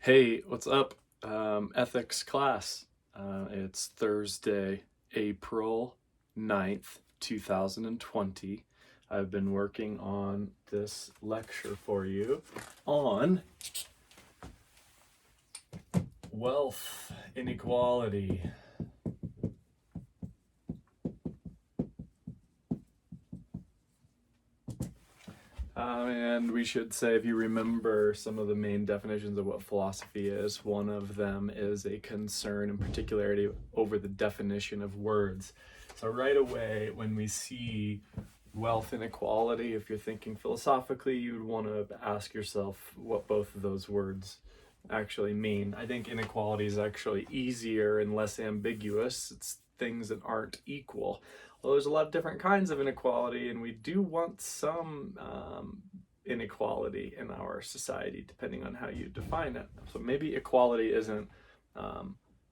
Hey, what's up? Ethics class. It's Thursday, April 9th, 2020. I've been working on this lecture for you on wealth inequality. And we should say, if you remember some of the main definitions of what philosophy is, one of them is a concern and particularity over the definition of words. So right away, when we see wealth inequality, if you're thinking philosophically, you'd want to ask yourself what both of those words actually mean. I think inequality is actually easier and less ambiguous. It's things that aren't equal. Well, there's a lot of different kinds of inequality, and we do want some inequality in our society, depending on how you define it. So maybe equality isn't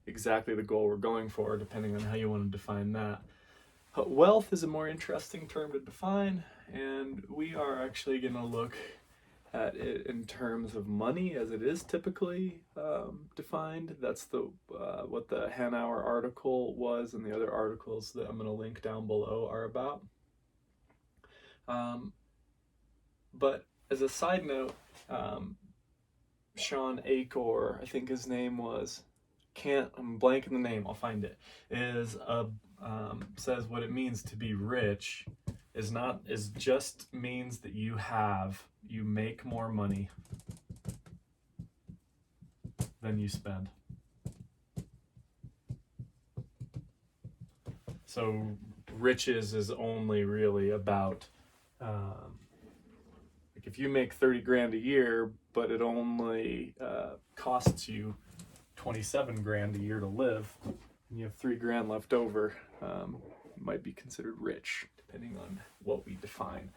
exactly the goal we're going for, depending on how you want to define that. But wealth is a more interesting term to define, and we are actually going to look at it in terms of money as it is typically defined. That's what the Hanauer article was, and the other articles that I'm going to link down below are about. But as a side note, Sean Acor, I think his name was, I'm blanking the name, I'll find it, says what it means to be rich is just means that you make more money than you spend. So riches is only really about like if you make 30 grand a year, but it only costs you 27 grand a year to live, and you have 3 grand left over, you might be considered rich, depending on what we define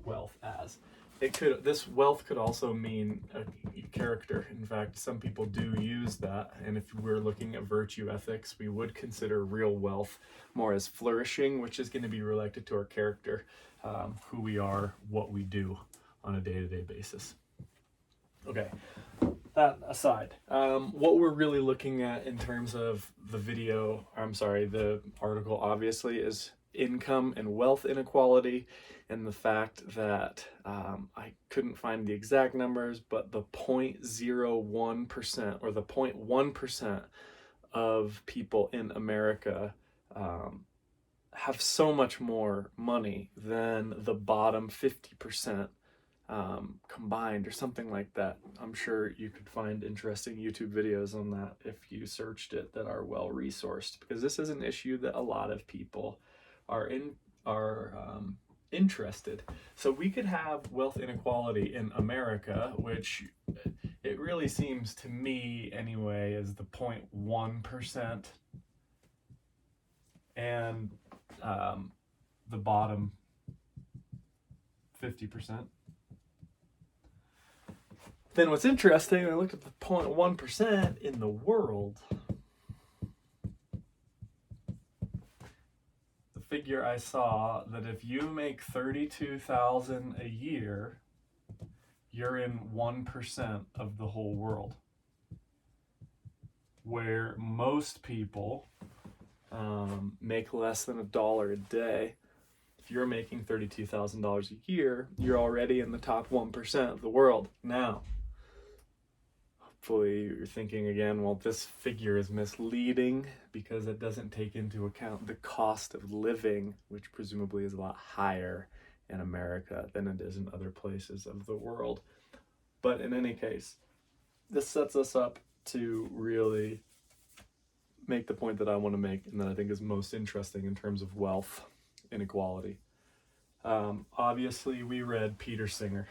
wealth as. This wealth could also mean a character. In fact, some people do use that, and if we're looking at virtue ethics, we would consider real wealth more as flourishing, which is going to be related to our character, who we are, what we do on a day-to-day basis. Okay, that aside, what we're really looking at in terms of the article obviously is income and wealth inequality, and the fact that I couldn't find the exact numbers, but the 0.01% or the 0.1% of people in America have so much more money than the bottom 50% combined, or something like that. I'm sure you could find interesting YouTube videos on that if you searched it, that are well resourced, because this is an issue that a lot of people are interested. So we could have wealth inequality in America, which it really seems to me anyway is the 0.1% and the bottom 50%. Then what's interesting, I looked at the 0.1% in the world. The figure I saw that if you make $32,000 a year, you're in 1% of the whole world. Where most people make less than $1 a day. If you're making $32,000 a year, you're already in the top 1% of the world. Now, hopefully you're thinking again, well, this figure is misleading because it doesn't take into account the cost of living, which presumably is a lot higher in America than it is in other places of the world. But in any case, this sets us up to really make the point that I want to make, and that I think is most interesting in terms of wealth inequality. Obviously, we read Peter Singer.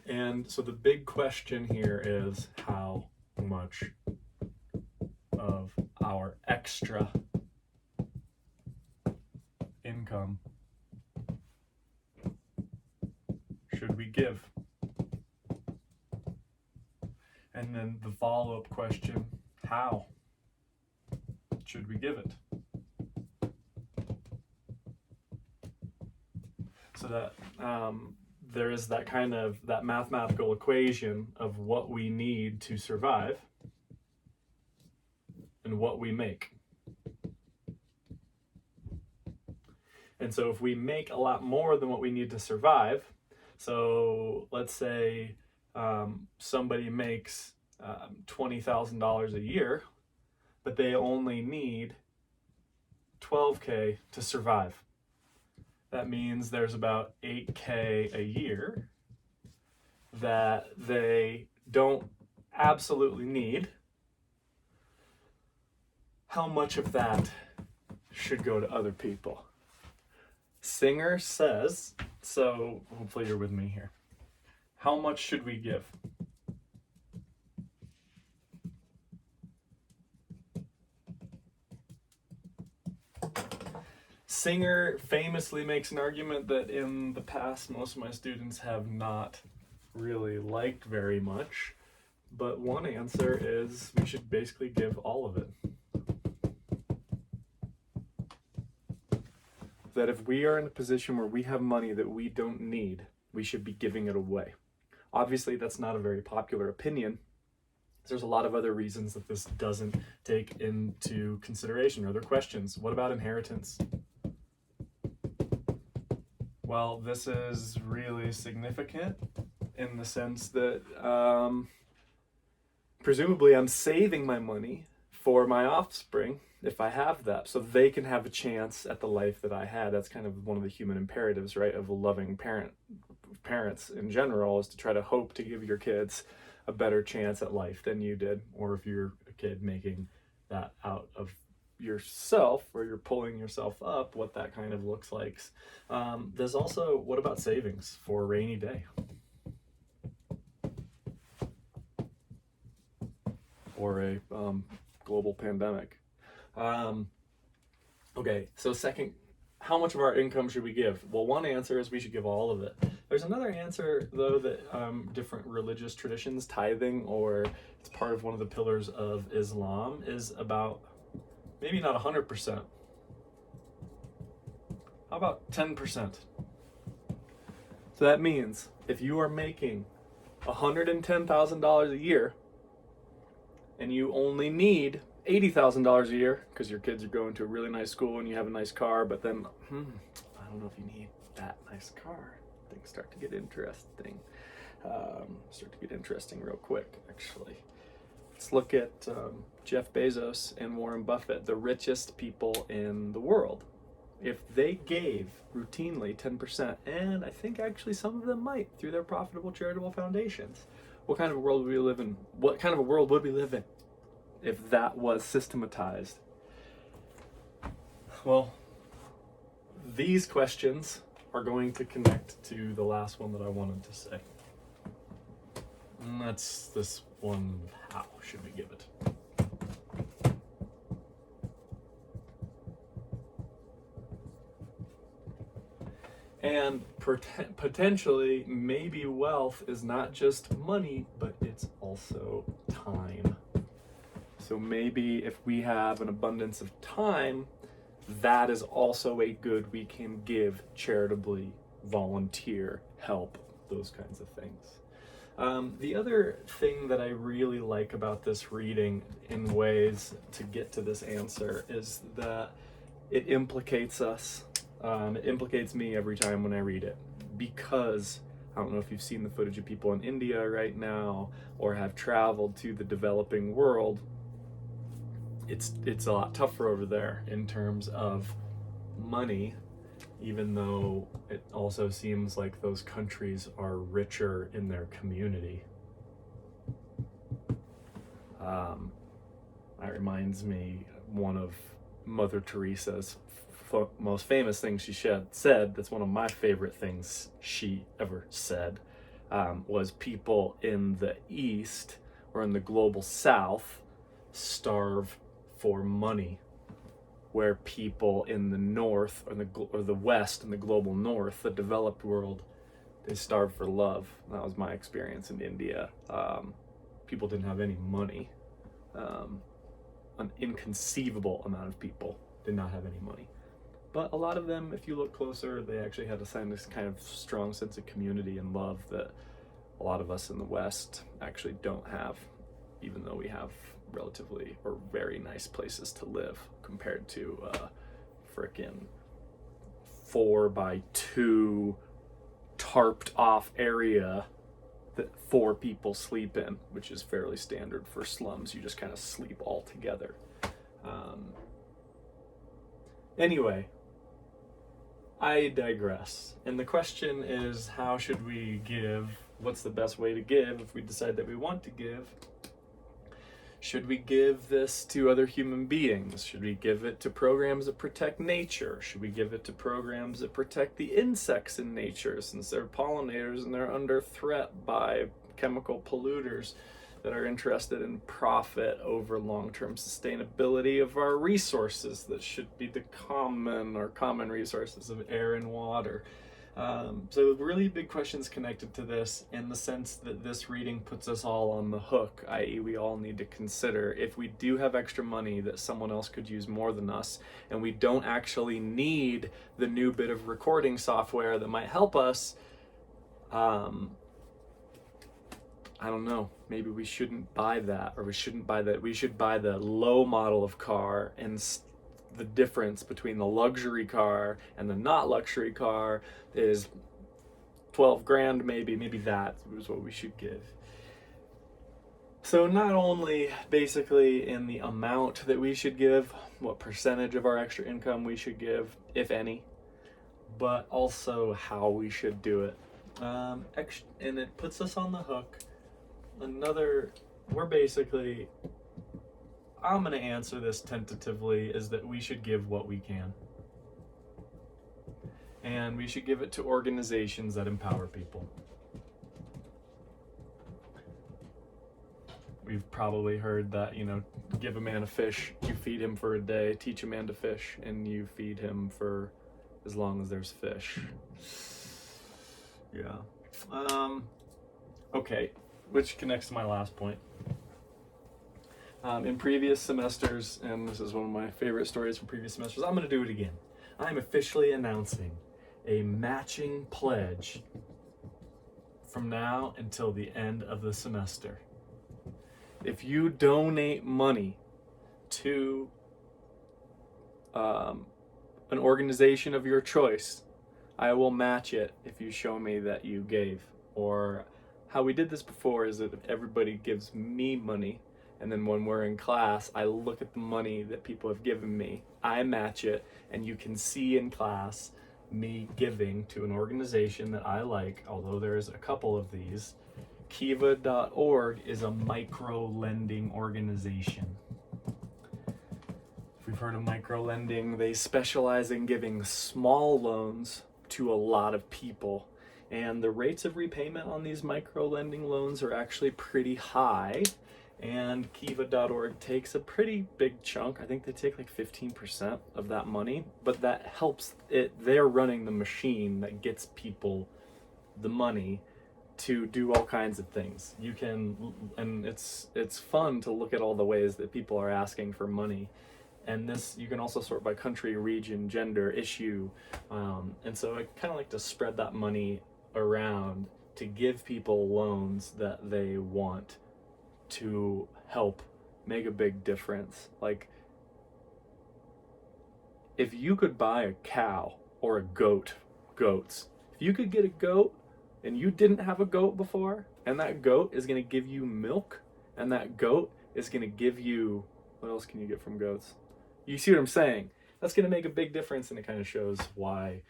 And so the big question here is how much of our extra income should we give? And then the follow-up question, how should we give it? so that there is that kind of that mathematical equation of what we need to survive and what we make. And so if we make a lot more than what we need to survive, so let's say somebody makes $20,000 a year, but they only need $12K to survive. That means there's about $8K a year that they don't absolutely need. How much of that should go to other people? Singer says, so hopefully you're with me here. How much should we give? Singer famously makes an argument that in the past most of my students have not really liked very much, but one answer is we should basically give all of it. That if we are in a position where we have money that we don't need, we should be giving it away. Obviously, that's not a very popular opinion. There's a lot of other reasons that this doesn't take into consideration. Other questions. What about inheritance? Well, this is really significant in the sense that presumably I'm saving my money for my offspring, if I have that, so they can have a chance at the life that I had. That's kind of one of the human imperatives, right, of a loving parents in general, is to try to hope to give your kids a better chance at life than you did. Or if you're a kid making that out of yourself, or you're pulling yourself up, what that kind of looks like. There's also, what about savings for a rainy day? Or a global pandemic. Okay, so second, how much of our income should we give? Well, one answer is we should give all of it. There's another answer, though, that different religious traditions, tithing, or it's part of one of the pillars of Islam, is about maybe not 100%. How about 10%? So that means if you are making $110,000 a year and you only need $80,000 a year because your kids are going to a really nice school and you have a nice car, but then I don't know if you need that nice car. Things start to get interesting. Real quick, actually. Let's look at Jeff Bezos and Warren Buffett, the richest people in the world. If they gave routinely 10%, and I think actually some of them might through their profitable charitable foundations, what kind of a world would we live in? What kind of a world would we live in if that was systematized? Well, these questions are going to connect to the last one that I wanted to say. And that's this one, how should we give it? And potentially, maybe wealth is not just money, but it's also time. So maybe if we have an abundance of time, that is also a good we can give charitably, volunteer, help, those kinds of things. The other thing that I really like about this reading in ways to get to this answer is that it implicates us. It implicates me every time when I read it, because I don't know if you've seen the footage of people in India right now or have traveled to the developing world. It's a lot tougher over there in terms of money, even though it also seems like those countries are richer in their community. That reminds me, one of Mother Teresa's most famous things she said, that's one of my favorite things she ever said, was people in the East or in the global South starve for money, where people in the North or the West and the global North, the developed world, they starve for love. That was my experience in India. People didn't have any money. An inconceivable amount of people did not have any money. But a lot of them, if you look closer, they actually had this kind of strong sense of community and love that a lot of us in the West actually don't have, even though we have relatively or very nice places to live compared to frickin' 4x2 tarped off area that 4 people sleep in, which is fairly standard for slums. You just kind of sleep all together. Anyway, I digress. And the question is, how should we give? What's the best way to give if we decide that we want to give? Should we give this to other human beings? Should we give it to programs that protect nature? Should we give it to programs that protect the insects in nature, since they're pollinators and they're under threat by chemical polluters that are interested in profit over long-term sustainability of our resources that should be the common resources of air and water? So really big questions connected to this, in the sense that this reading puts us all on the hook, i.e. we all need to consider, if we do have extra money that someone else could use more than us, and we don't actually need the new bit of recording software that might help us, I don't know, maybe we shouldn't buy that, or we shouldn't buy that. We should buy the low model of car, and the difference between the luxury car and the not luxury car is 12 grand, maybe that is what we should give. So not only basically in the amount that we should give, what percentage of our extra income we should give, if any, but also how we should do it. And it puts us on the hook. I'm going to answer this tentatively, is that we should give what we can. And we should give it to organizations that empower people. We've probably heard that, give a man a fish, you feed him for a day, teach a man to fish, and you feed him for as long as there's fish. Yeah. Okay, which connects to my last point. In previous semesters, and this is one of my favorite stories from previous semesters, I'm going to do it again. I'm officially announcing a matching pledge from now until the end of the semester. If you donate money to an organization of your choice, I will match it if you show me that you gave. Or how we did this before is that if everybody gives me money, and then when we're in class, I look at the money that people have given me, I match it, and you can see in class me giving to an organization that I like, although there's a couple of these. Kiva.org is a micro-lending organization. If we've heard of micro-lending, they specialize in giving small loans to a lot of people. And the rates of repayment on these micro-lending loans are actually pretty high. And Kiva.org takes a pretty big chunk. I think they take like 15% of that money, but that helps it. They're running the machine that gets people the money to do all kinds of things. You can, and it's fun to look at all the ways that people are asking for money. And this, you can also sort by country, region, gender, issue. And so I kind of like to spread that money around to give people loans that they want to help make a big difference. Like, if you could buy a cow or a goats, if you could get a goat and you didn't have a goat before, and that goat is going to give you milk, and that goat is going to give you, what else can you get from goats? You see what I'm saying? That's going to make a big difference, and it kind of shows why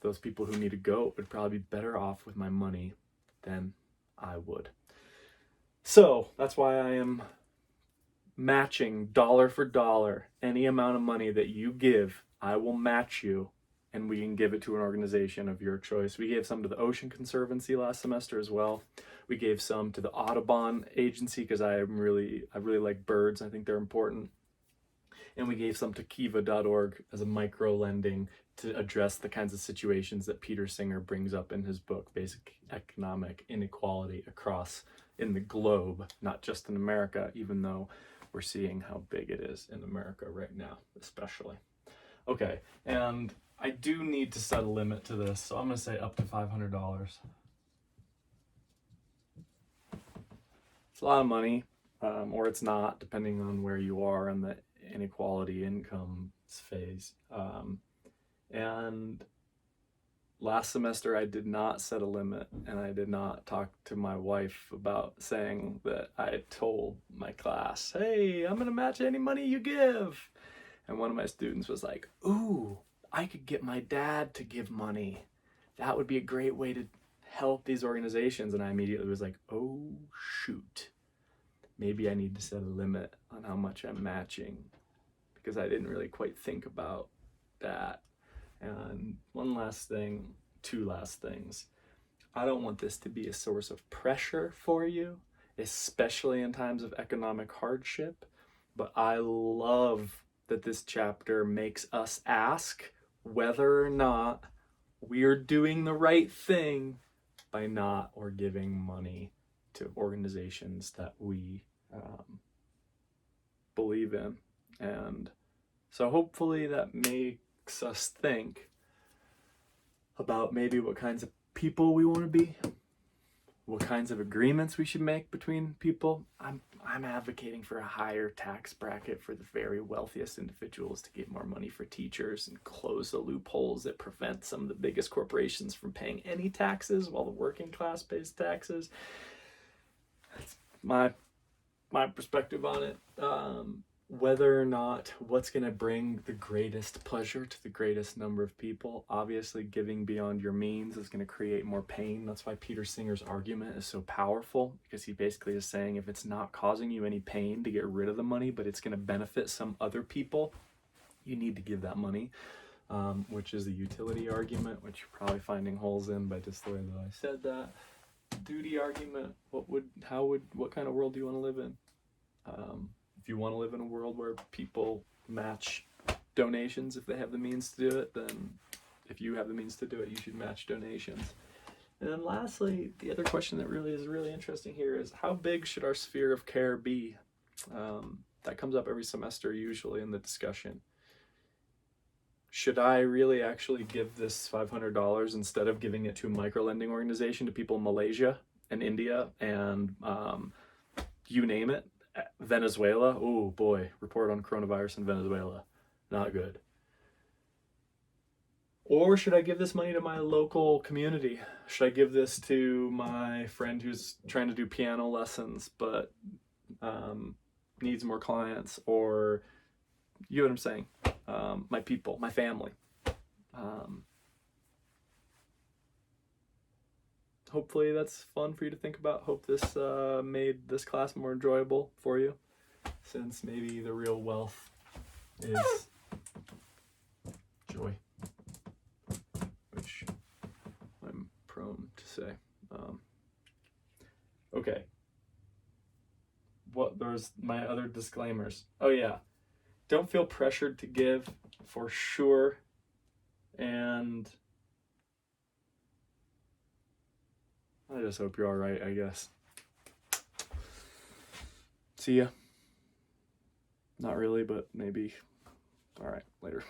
those people who need a goat would probably be better off with my money than I would. So that's why I am matching dollar for dollar any amount of money that you give. I will match you, and we can give it to an organization of your choice. We gave some to the Ocean Conservancy last semester as well. We gave some to the Audubon Agency because I really like birds. I think they're important. And we gave some to Kiva.org as a micro-lending to address the kinds of situations that Peter Singer brings up in his book, Basic Economic Inequality across in the globe, not just in America, even though we're seeing how big it is in America right now, especially. Okay, and I do need to set a limit to this, so I'm going to say up to $500. It's a lot of money, or it's not, depending on where you are in the inequality income phase. And last semester I did not set a limit, and I did not talk to my wife about saying that I told my class, hey, I'm going to match any money you give. And one of my students was like, ooh, I could get my dad to give money. That would be a great way to help these organizations. And I immediately was like, oh, shoot. Maybe I need to set a limit on how much I'm matching, because I didn't really quite think about that. And one last thing, two last things. I don't want this to be a source of pressure for you, especially in times of economic hardship. But I love that this chapter makes us ask whether or not we're doing the right thing by not or giving money to organizations that we believe in. And so hopefully that makes us think about maybe what kinds of people we want to be, what kinds of agreements we should make between people. I'm advocating for a higher tax bracket for the very wealthiest individuals to get more money for teachers and close the loopholes that prevent some of the biggest corporations from paying any taxes while the working class pays taxes. That's my perspective on it. Whether or not what's going to bring the greatest pleasure to the greatest number of people. Obviously, giving beyond your means is going to create more pain. That's why Peter Singer's argument is so powerful, because he basically is saying if it's not causing you any pain to get rid of the money, but it's going to benefit some other people, you need to give that money, which is the utility argument, which you're probably finding holes in by just the way that I said that. Duty argument, what kind of world do you want to live in? If you want to live in a world where people match donations if they have the means to do it, then if you have the means to do it, you should match donations. And then lastly, the other question that really is really interesting here is, how big should our sphere of care be? That comes up every semester usually in the discussion. Should I really actually give this $500 instead of giving it to a microlending organization to people in Malaysia and India and you name it? Venezuela, oh boy, report on coronavirus in Venezuela, not good. Or should I give this money to my local community? Should I give this to my friend who's trying to do piano lessons but needs more clients? Or, you know what I'm saying, my people, my family. Hopefully that's fun for you to think about. Hope this made this class more enjoyable for you, since maybe the real wealth is joy, which I'm prone to say. Okay. There's my other disclaimers. Oh yeah, don't feel pressured to give, for sure, and I just hope you're all right, I guess. See ya. Not really, but maybe. All right, later.